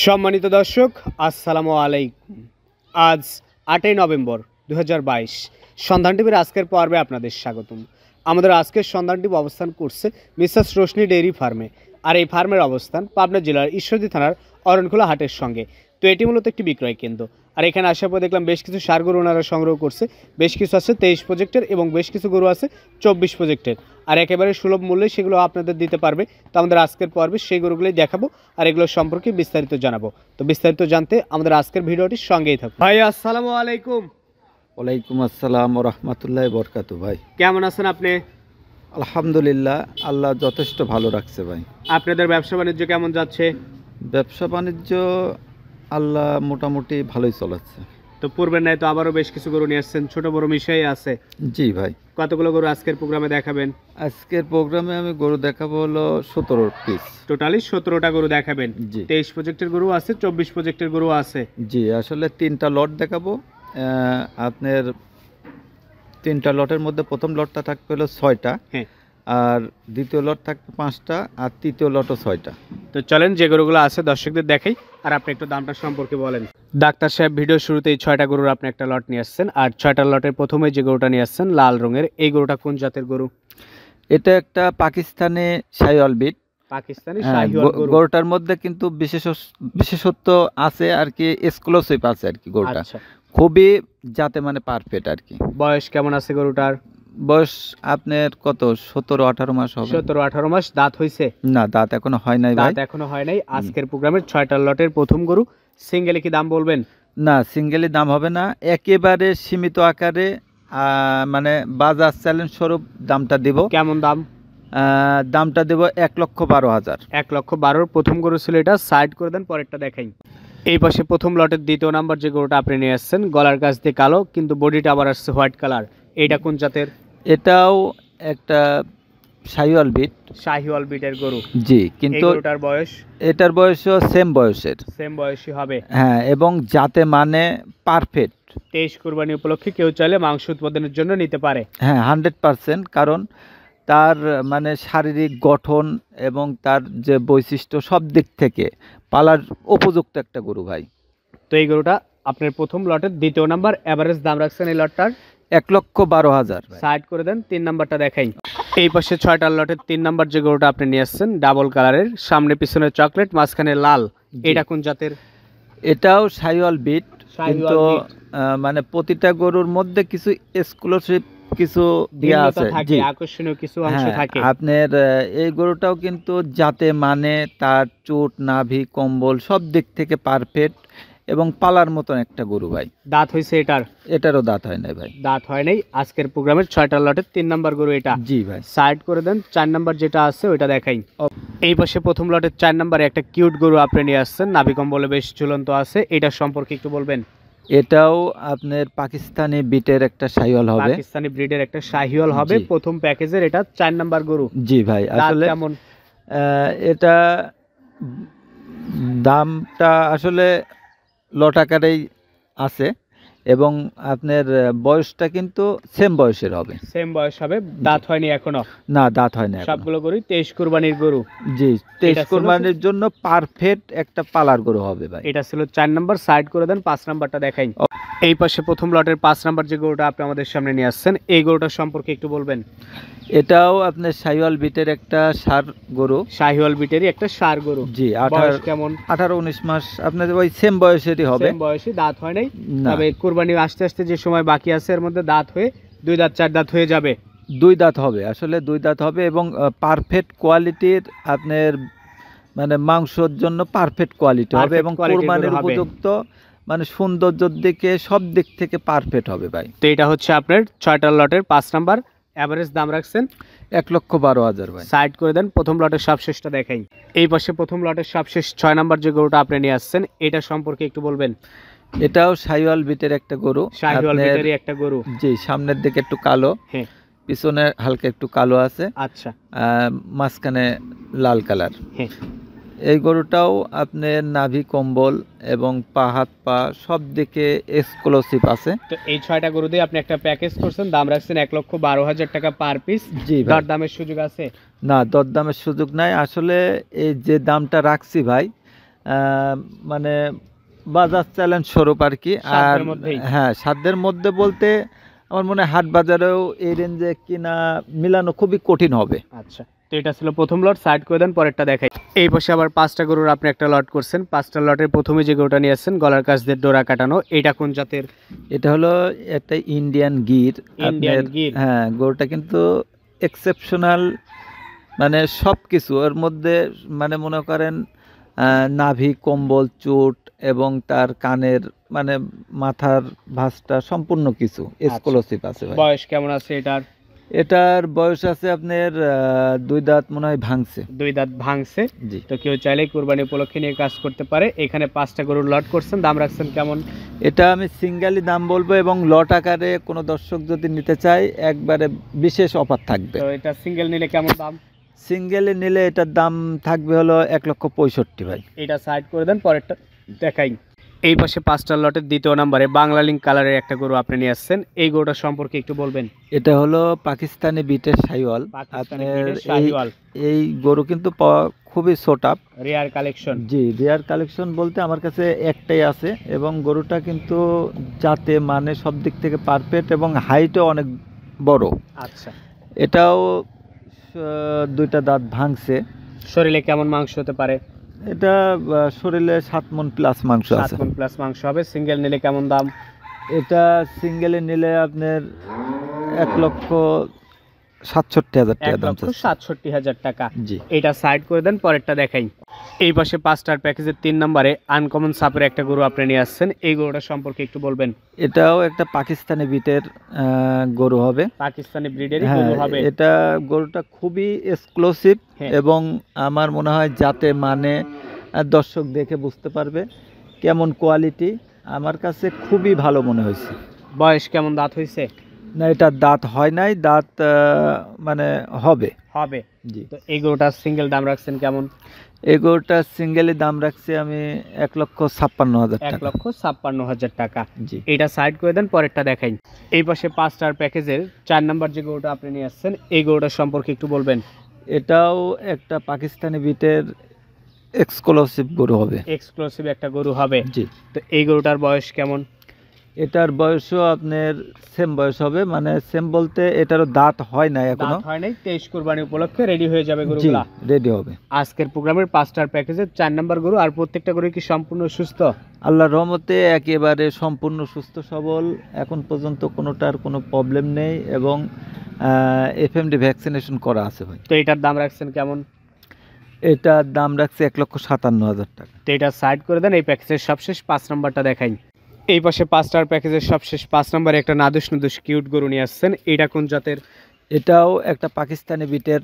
সম্মানিত দর্শক আসসালামু আলাইকুম। আজ 8ই নভেম্বর 2022 সন্ধান টিভির আজকের পর্বে আপনাদের স্বাগতম। আমাদের আজকের সন্ধান টিভি অবস্থান করছে মিসেস রোশনি ডেইরি ফার্মে, আর এই ফার্মের অবস্থান পাবনা জেলার ঈশ্বরদী থানার অরণখোলা হাটের সঙ্গে। তো এটি মূলত একটি বিক্রয় কেন্দ্র, আর এখানে আসার পর দেখলাম বেশ কিছু সার গরু ওনারা সংগ্রহ করছে। বেশ কিছু আছে 23 প্রজেক্টের এবং বেশ কিছু গরু আছে 24 প্রজেক্টের, আর একেবারে সুলভ মূল্যে সেগুলো আপনাদের দিতে পারবে। তো আমাদের আজকের পর্বে সেই গরুগুলোই দেখাবো আর এগুলোর সম্পর্কে বিস্তারিত জানাবো। তো বিস্তারিত জানতে আমাদের আজকের ভিডিওটির সঙ্গেই থাকুন। ভাই আসসালামু আলাইকুম। ওয়ালাইকুম আসসালাম ওয়া রাহমাতুল্লাহি ওয়া বারাকাতুহু। ভাই কেমন আছেন আপনি? আলহামদুলিল্লাহ, আল্লাহ যথেষ্ট ভালো রাখছে। ভাই আপনাদের ব্যবসা বাণিজ্য কেমন যাচ্ছে? ব্যবসা বাণিজ্য আল্লাহ মোটামুটি ভালোই চলাচ্ছে। তো পূর্বের ন্যায় তো আবারও বেশ কিছু গরু নিয়ে আসছেন, ছোট বড় মিশাই আছে। জি ভাই। কতগুলো গরু আজকের প্রোগ্রামে দেখাবেন? আজকের প্রোগ্রামে আমি গরু দেখাবো হলো 17 পিস। টোটালি 17টা গরু দেখাবেন। জি। 23 প্রজেক্টের গরু আছে, 24 প্রজেক্টের গরু আছে। জি, আসলে 3টা লট দেখাবো। আপনার 3টা লটের মধ্যে প্রথম লটটা থাকবে হলো 6টা, হ্যাঁ, আর দ্বিতীয় লট থাকবে 5টা, আর তৃতীয় লটও 6টা। তো চলেন যে গরুগুলো আছে দর্শকদের দেখাই, আর আপনি একটু দামটা সম্পর্কে বলেন। ডাক্তার সাহেব, ভিডিও শুরুতেই 6টা গরুর আপনি একটা লট নিয়ে আসছেন, আর 6টা লটের প্রথমে যে গরুটা নিয়ে আসছেন লাল রঙের, এই গরুটা কোন জাতের গরু? এটা একটা পাকিস্তানি শাহিওয়াল বিট। পাকিস্তানি শাহিওয়াল গরু। গরুটার মধ্যে কিন্তু বিশেষত্ব আছে আর কি, এক্সক্লুসিভ আছে আর কি গরুটা। আচ্ছা, খুবই যাতে মানে পারফেক্ট আর কি। বয়স কেমন আছে গরুটার? বয়স আপনার কত 17-18 মাস হবে। 17-18 মাস। দাঁত হইছে? না, দাঁত এখনো হয় নাই ভাই। দাঁত এখনো হয় নাই। আজকের প্রোগ্রামের 6টা লটের প্রথম গরু। সিঙ্গেলে কি দাম বলবেন? না, সিঙ্গেলি দাম হবে না, একেবারে সীমিত আকারে মানে বাজার চ্যালেঞ্জ স্বরূপ দামটা দিব। কেমন দাম? দামটা দেব 1,12,000। 1,12,000 প্রথম গরু ছিল এটা। সাইড করে দেন, পরেরটা দেখাই। এই পাশে প্রথম লটের দ্বিতীয় নাম্বার যে গরুটা আপনি নিয়ে আসছেন, গলার কাছ দিয়ে কালো কিন্তু বডিটা আবার আসছে হোয়াইট কালার, এইটা কোন জাতের? এটাও একটা শাহিওয়াল বিট। শাহিওয়াল বিটের গরু। জি, কিন্তু এটার বয়স? এটার বয়সও সেম বয়সের। সেম বয়সী হবে। হ্যাঁ, এবং যাতে মানে পারফেক্ট। 23 কুরবানি উপলক্ষে কেউ চাইলে মাংস উৎপাদনের জন্য নিতে পারে। হ্যাঁ, 100%, কারণ তার মানে শারীরিক গঠন এবং তার যে বৈশিষ্ট্য সব দিক থেকে পালার উপযুক্ত একটা গরু ভাই। তো এই গরুটা আপনার প্রথম লটের দ্বিতীয় নাম্বার, এভারেজ দাম রাখছেন এই লটটার 1,12,000। সাইড করে দেন, 3 নাম্বারটা দেখাই। এই পাশে 6টা লটের 3 নাম্বার যে গরুটা আপনি নিয়ে আসছেন, ডাবল কালারের, সামনে পিছনে চকলেট, মাঝখানে লাল, এটা কোন জাতের? এটাও শাহিওয়াল বিট, কিন্তু মানে প্রতিটা গরুর মধ্যে কিছু এক্সক্লুসিভ কিছু দেয়া আছে। জি, আকর্ষণীয় কিছু অংশ থাকে। আপনার এই গরুটাও কিন্তু যাতে মানে তার চুট, নাভি, কম্বল সব দিক থেকে পারফেক্ট এবং পালার মতন একটা গরু ভাই। দাঁত হইছে এটারও দাঁত হয় নাই ভাই। দাঁত হয় নাই। আজকের প্রোগ্রামের 6টা লটের 3 নাম্বার গরু এটা। জি ভাই। সাইড করে দেন, 4 নাম্বার যেটা আছে ওইটা দেখাই। এই পাশে প্রথম লটের 4 নাম্বারে একটা কিউট গরু আপনি নিয়ে আসছেন, নাভি কম্বলে বেশ ঝুলন্ত আছে, এটা সম্পর্কে একটু বলবেন। এটাও আপনার পাকিস্তানি বিটের একটা শাহিওয়াল হবে। পাকিস্তানি ব্রিডের একটা শাহিওয়াল হবে, প্রথম প্যাকেজের এটা 4 নাম্বার গরু। জি ভাই। আসলে কেমন? এটা দামটা আসলে লট আকারেই আছে, এবং আপনার বয়সটা কিন্তু সেম বয়সের হবে। সেম বয়স হবে। দাঁত হয়নি এখনো? না, দাঁত হয় না। সবগুলো গরু 23 কুরবানির গরু। জি, 23 কুরবানির জন্য পারফেক্ট একটা পালার গরু হবে ভাই। এটা ছিল 4 নাম্বার। সাইড করে দেন, 5 নাম্বারটা দেখাই। এই পাশে প্রথম লটের 5 নাম্বার যে গরুটা আপনি আমাদের সামনে নিয়ে আসছেন, এই গরুটার সম্পর্কে একটু বলবেন। এটাও আপনার শাহিওয়াল বিটের একটা ষাঁড় গরু। শাহিওয়াল বিটেরই একটা ষাঁড় গরু। জি। বয়স কেমন? 18-19 মাস। আপনার ওই সেম বয়সেরই হবে। সেম বয়সী। দাঁত হয় নাই, তবে কুরবানি আসতে আসতে যে সময় বাকি আছে এর মধ্যে দাঁত হয়ে 2 দাঁত 4 দাঁত হয়ে যাবে। 2 দাঁত হবে, আসলে 2 দাঁত হবে, এবং পারফেক্ট কোয়ালিটির আপনার মানে মাংসের জন্য পারফেক্ট কোয়ালিটি হবে, এবং কুরবানির উপযুক্ত মানে সৌন্দর্যের দিকে সব দিক থেকে পারফেক্ট হবে ভাই। তো এটা হচ্ছে আপনার 6টা লটের 5 নাম্বার। এভারেজ দাম রাখছেন 1,12,000 ভাই। সাইড করে দেন, প্রথম লটের সবশেষটা দেখাই। এই পাশে প্রথম লটের সবশেষ 6 নাম্বার যে গরুটা আপনি নিয়ে আসছেন, এটা সম্পর্কে একটু বলবেন। এটাও শাহিওয়াল বিটের একটা গরু। শাহিওয়াল বিটেরই একটা গরু। জি, সামনের দিকে একটু কালো, হ্যাঁ, পিছনে হালকা একটু কালো আছে। আচ্ছা। মাঝখানে লাল কালার। হ্যাঁ, এই গরুটাও আপনার নাভি কম্বল এবং পা হাত পা সব দিকে এক্সক্লুসিভ আছে। তো এই 6টা গরু দিয়ে আপনি একটা প্যাকেজ করছেন, দাম রাখছেন 1,12,000 টাকা পার পিস। জি ভাই। দরদামের সুযোগ আছে? না, দরদামের সুযোগ নাই। আসলে এই যে দামটা রাখছি ভাই, মানে বাজার চ্যালেঞ্জ স্বরূপ আর কি। আর সাধ্যের মধ্যেই। হ্যাঁ, সাধ্যের মধ্যে বলতে আমার মনে হয় হাট বাজারেও এই রেঞ্জে কিনা মিলানো খুবই কঠিন হবে। আচ্ছা, তো এটা ছিল প্রথম লট, সাইড করে দেন, পরেরটা দেখাই। এই পাশে আবার 5টা গরুর আপনি একটা লট করছেন। 5টা লটের প্রথমে যে গরুটা নিয়ে আসছেন গলার কাছ দিয়ে ডোরা কাটানো, এটা কোন জাতের? এটা হলো একটা ইন্ডিয়ান গির। ইন্ডিয়ান আপনার গির। হ্যাঁ, গরুটা কিন্তু এক্সেপশনাল, মানে সব কিছু ওর মধ্যে, মানে মনে করেন নাভি, কম্বল, চুট এবং তার কানের মানে মাথার ভাঁজটা সম্পূর্ণ কিছু এক্সক্লুসিভ আছে ভাই। বয়স কেমন আছে এটার? এটার বয়স আছে আপনার 2 দাঁত মনে হয় ভাঙছে। 2 দাঁত ভাঙছে। জি। তো কেউ চাইলে কুরবানি উপলক্ষে নিয়ে কাজ করতে পারে। এখানে 5টা গরুর লট করছেন, দাম রাখছেন কেমন? এটা আমি সিঙ্গালি দাম বলবো, এবং লট আকারে কোনো দর্শক যদি নিতে চায় একবারে বিশেষ অফার থাকবে। তো এটা সিঙ্গেল নিলে কেমন দাম? সিঙ্গেলে নিলে এটার দাম থাকবে হলো 1,65,000 ভাই। এটা সাইড করে দেন, পরেরটা দেখাই। এই পাশে 5টা লটের দ্বিতীয় নম্বরে বাংলা লিঙ্ক কালারের একটা গরু আপনি নিয়ে আসছেন। এই গরুটা সম্পর্কে একটু বলবেন। এটা হলো পাকিস্তানি বিটের শাহিওয়াল। পাকিস্তানি আপনার ব্রিডের শাহিওয়াল। এই গরু কিন্তু খুবই ছোট আপ। Rare collection. জি, রেয়ার কালেকশন বলতে আমার কাছে একটাই আছে, এবং গরুটা কিন্তু জাতে মানে সব দিক থেকে পারফেক্ট, এবং হাইটও অনেক বড়। আচ্ছা, এটাও 2টা দাঁত ভাঙছে। শরীরে কেমন মাংস হতে পারে? এটা শরীরে 7 মণ প্লাস মাংস 7 আছে। মণ প্লাস মাংস হবে। সিঙ্গেল নিলে কেমন দাম? এটা সিঙ্গেলে নিলে আপনার 1,67,000 টাকা দাম চাচ্ছে। 1,67,000 টাকা। জি। এটা সাইড করে দেন, পরেরটা দেখাই। এই পাশে 5টার প্যাকেজের 3 নম্বরে আনকমন সাপের একটা গরু আপনি নিয়ে আসছেন। এই গরুটা সম্পর্কে একটু বলবেন। এটাও একটা পাকিস্তানি বিটের গরু হবে। পাকিস্তানি ব্রিডেরই হ্যাঁ, গরু হবে। এটা গরুটা খুবই এক্সক্লুসিভ, হ্যাঁ। এবং আমার মনে হয় যাতে মানে দর্শক দেখে বুঝতে পারবে কেমন কোয়ালিটি। আমার কাছে খুবই ভালো মনে হয়েছে। বয়স কেমন, দাঁত হয়েছে? না, এটা দাঁত হয় নাই, দাঁত মানে হবে। হবে। জি। তো এই গরুটার সিঙ্গেল দাম রাখছেন কেমন? এই গরুটা সিঙ্গেলি দাম রাখছি আমি 1,56,000 টাকা। 1,56,000 টাকা। জি। এটা সাইড করে দেন, পরেরটা দেখাই। এই পাশে 5টার প্যাকেজের 4 নম্বর যে গরুটা আপনি নিয়ে আসছেন, এই গরুটার সম্পর্কে একটু বলবেন। এটাও একটা পাকিস্তানি বিটের এক্সক্লুসিভ গরু হবে। এক্সক্লুসিভ একটা গরু হবে। জি। তো এই গরুটার বয়স কেমন? এটার বয়সও আপনার সেম বয়স হবে, মানে সেম বলতে এটারও দাঁত হয় না এখনো। দাঁত হয় নাই, 23 কুরবানি উপলক্ষে রেডি হয়ে যাবে জি, গরুগুলা। রেডি হবে। আজকের প্রোগ্রামের 5টার প্যাকেজের 4 নম্বর গরু, আর প্রত্যেকটা গরু কি সম্পূর্ণ সুস্থ? আল্লাহর রহমতে একেবারে সম্পূর্ণ সুস্থ সবল। এখন পর্যন্ত কোনোটার কোনো প্রবলেম নেই, এবং এফএমডি ভ্যাকসিনেশন করা আছে ভাই। তো এটার দাম রাখছেন কেমন? এটার দাম রাখছে 1,57,000 টাকা। তো এটা সাইড করে দেন। এই প্যাকেজের সবশেষ 5 নম্বরটা দেখাই। এই পাশে 5টার প্যাকেজের সবশেষ 5 নম্বরে একটা নাদুস নাদুস কিউট গরু নিয়ে আসছেন। এটা কোন জাতের? এটাও একটা পাকিস্তানি বিটের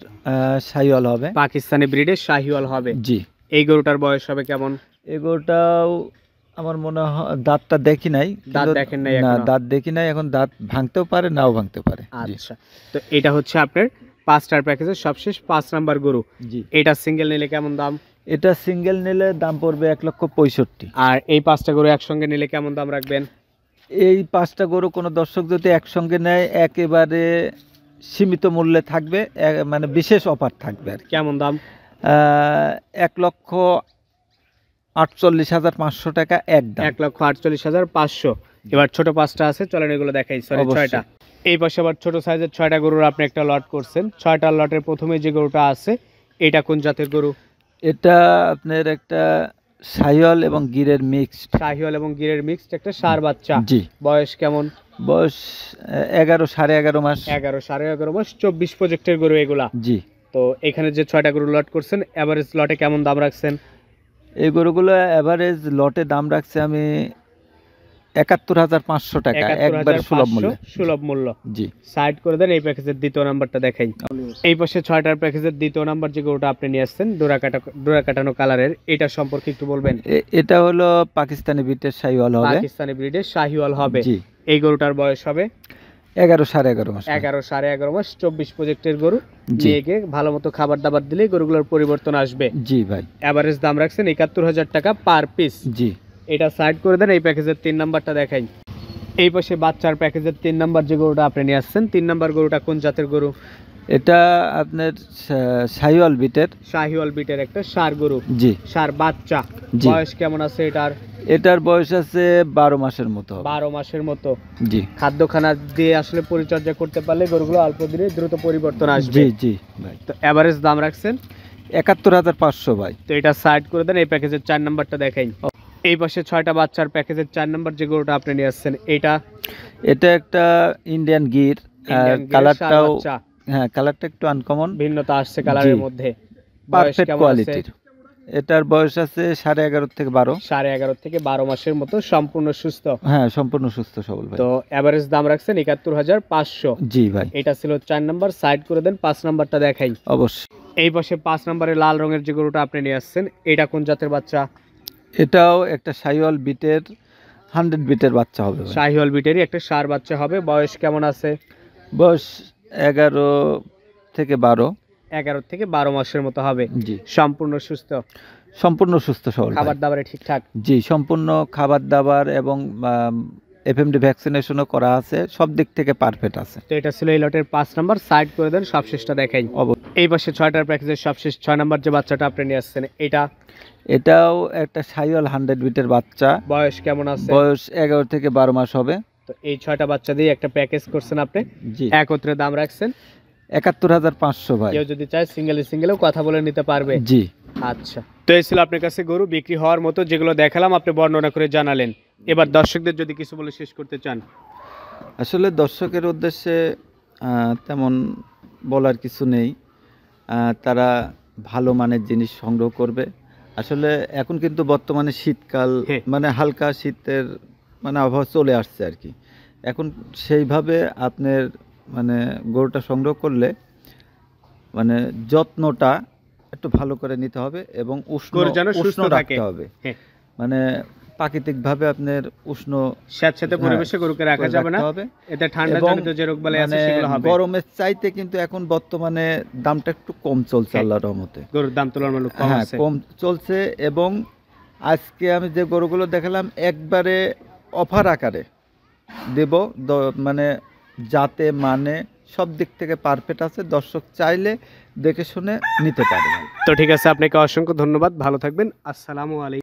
শাহিওয়াল হবে। পাকিস্তানি ব্রিডের শাহিওয়াল হবে। জি। এই গরুটার বয়স হবে কেমন? এই গরুটাও আমার মনে হয় দাঁতটা দেখি নাই। দাঁত কিন্তু দেখেন নাই না, এখনো? দাঁত দেখি নাই, এখন দাঁত ভাঙতেও পারে নাও ভাঙতে পারে। জি। আচ্ছা, তো এটা হচ্ছে আপনার 5টার প্যাকেজের সবশেষ 5 নাম্বার গরু। জি। এটা সিঙ্গেল নিলে কেমন দাম? এটা সিঙ্গেল নিলে দাম পড়বে 1,65,000। আর এই 5টা গরু একসঙ্গে নিলে কেমন দাম রাখবেন? এই 5টা গরু কোনো দর্শক যদি একসঙ্গে নেয় একেবারে সীমিত মূল্যে থাকবে, মানে বিশেষ অফার থাকবে আর কি। কেমন দাম? 1,48,500 টাকা একদম। 1,48,500। এবার ছোট 5টা আছে, চলেন এগুলো দেখাই। সরি, অবশ্যই। 6টা। এই পাশে আবার ছোট সাইজের 6টা গরুর আপনি একটা লট করছেন। 6টা লটের প্রথমে যে গরুটা আছে, এটা কোন জাতের গরু? এটা আপনার একটা শাহিওয়াল এবং গিরের মিক্সড। শাহিওয়াল এবং গিরের মিক্সড একটা ষাঁড় বাচ্চা। জি। বয়স কেমন? বয়স 11 সাড়ে 11 মাস। 11 সাড়ে 11 মাস। 24 প্রজেক্টের গরু এগুলা। জি। তো এখানে যে 6টা গরু লট করছেন, এভারেজ লটে কেমন দাম রাখছেন? এই গরুগুলো এভারেজ লটে দাম রাখছে আমি 71,500 টাকা, একবার সুলভ মূল্যে। সুলভ মূল্য। জি। সাইড করে দেন। এই প্যাকেজের দ্বিতীয় নাম্বারটা দেখাই। এই পাশে 6টার প্যাকেজের দ্বিতীয় নাম্বার যে গরুটা আপনি নিয়ে আসছেন, ডোরা কাটানো কালারের, এটা সম্পর্কে একটু বলবেন। এটা হলো পাকিস্তানি বিটের শাহিওয়াল হবে। পাকিস্তানি ব্রিডের শাহিওয়াল হবে। জি। এই গরুটার বয়স হবে 11 সাড়ে 11 মাস। 11 সাড়ে 11 মাস। 24 প্রজেক্টের গরু। জি। নিয়ে গিয়ে ভালো মতো খাবার দাবার দিলে গরুগুলোর পরিবর্তন আসবে। জি ভাই। এভারেজ দাম রাখছেন 71,000 টাকা পার পিস। জি। এটা সাইড করে দেন। এই প্যাকেজের 3 নাম্বারটা দেখাই। এই পাশে বাচ্চার প্যাকেজের 3 নাম্বার যে গরুটা আপনি নিয়ে আসছেন, 3 নাম্বার গরুটা কোন জাতের গরু? এটা আপনার শাহিওয়াল বিটের। শাহিওয়াল বিটের একটা ষাঁড় গরু। জি। ষাঁড় বাচ্চা। জি। বয়স কেমন আছে এটার? এটার বয়স আছে 12 মাসের মতো হবে। 12 মাসের মতো। জি। খাদ্য খানা দিয়ে আসলে পরিচর্যা করতে পারলে গরুগুলো অল্প দিনে দ্রুত পরিবর্তন আসবে। জি জি ভাই। তো এভারেজ দাম রাখছেন ৭১,৫০০ ভাই। তো এটা সাইড করে দেন, এই প্যাকেজের 4 নাম্বারটা দেখাই। এই পাশে 6টা বাচ্চার প্যাকেজের 4 নাম্বার যে গরুটা আপনি নিয়ে আসছেন এটা? এটা একটা ইন্ডিয়ান গির। ইন্ডিয়ান গির, ষাঁড় কালারটাও বাচ্চা। হ্যাঁ, কালারটা একটু আনকমন, ভিন্নতা আসছে কালারের জি। মধ্যে। বয়স পারফেক্ট কেমন আছে? কোয়ালিটির। এটার বয়স আছে 11.5 থেকে 12। 11.5 থেকে 12 মাসের মতো, সম্পূর্ণ সুস্থ। হ্যাঁ, সম্পূর্ণ সুস্থ সবল ভাই। তো এভারেজ দাম রাখছেন ৭১,৫০০। জি ভাই। এটা ছিল 4 নাম্বার, সাইড করে দেন, 5 নাম্বারটা দেখাই। অবশ্যই। এই পাশে 5 নাম্বারে লাল রঙের যে গরুটা আপনি নিয়ে আসছেন এটা কোন জাতের বাচ্চা? এটাও একটা শাহিওয়াল বিটের 100 বিটের বাচ্চা হবে ভাই। শাহিওয়াল বিটেরই একটা ষাঁড় বাচ্চা হবে। বয়স কেমন আছে? বয়স 11 থেকে 12। 11 থেকে 12 মাসের মতো হবে। জি। সম্পূর্ণ সুস্থ, সম্পূর্ণ সুস্থ সবল খাবার ভাই। দাবারে ঠিকঠাক? জি, সম্পূর্ণ খাবার দাবার এবং এফএমডি ভ্যাকসিনেশনও করা আছে, সব দিক থেকে পারফেক্ট আছে। তো এটা ছিল এই লটের 5 নাম্বার, সাইড করে দেন, সবশেষটা দেখাই। এই পাশে 6টার প্যাকেজের সবশেষ 6 নাম্বার যে বাচ্চাটা আপনি নিয়ে আসছেন এটা? এটাও একটা শাহিওয়াল 100 বিটের বাচ্চা। বয়স কেমন আছে? বয়স 11 থেকে 12 মাস হবে। তো এই 6টা বাচ্চা দিয়ে একটা প্যাকেজ করছেন আপনি। জি। একত্রে দাম রাখছেন ৭১,৫০০ ভাই। কেউ যদি চায় সিঙ্গেলেও কথা বলে নিতে পারবে। জি। আচ্ছা, তো এই ছিল আপনার কাছে গরু বিক্রি হওয়ার মতো যেগুলো দেখালাম, আপনি বর্ণনা করে জানালেন। এবার দর্শকদের যদি কিছু বলে শেষ করতে চান। আসলে দর্শকের উদ্দেশ্যে তেমন বলার কিছু নেই। তারা ভালো মানের জিনিস সংগ্রহ করবে। আসলে এখন কিন্তু বর্তমানে শীতকাল, হ্যাঁ। মানে হালকা শীতের মানে আবহাওয়া চলে আসছে আর কি। এখন সেইভাবে আপনার মানে গরুটা সংগ্রহ করলে মানে যত্নটা একটু ভালো করে নিতে হবে এবং গরু যেন সুস্থ উষ্ণ থাকে। রাখতে হবে। হ্যাঁ। মানে প্রাকৃতিকভাবে আপনার উষ্ণ স্যাঁতস্যাঁতে পরিবেশে গরুকে রাখা যাবে না, হবে। এতে ঠান্ডা এবং জনিত যে রোগবালাই আছে মানে সেগুলো হবে। গরমের চাইতে কিন্তু এখন বর্তমানে দামটা একটু কম চলছে হ্যাঁ। আল্লাহর রহমতে। গরুর দাম তুলনামূলক কম হ্যাঁ, আছে। কম চলছে এবং আজকে আমি যে গরুগুলো দেখালাম একবারে অফার আকারে দেব, মানে যাতে মানে সব দিক থেকে পারফেক্ট আছে, দর্শক চাইলে দেখে শুনে নিতে পারে। তো ঠিক আছে, আপনাকে অসংখ্য ধন্যবাদ, ভালো থাকবেন। আসসালামু আলাইকুম।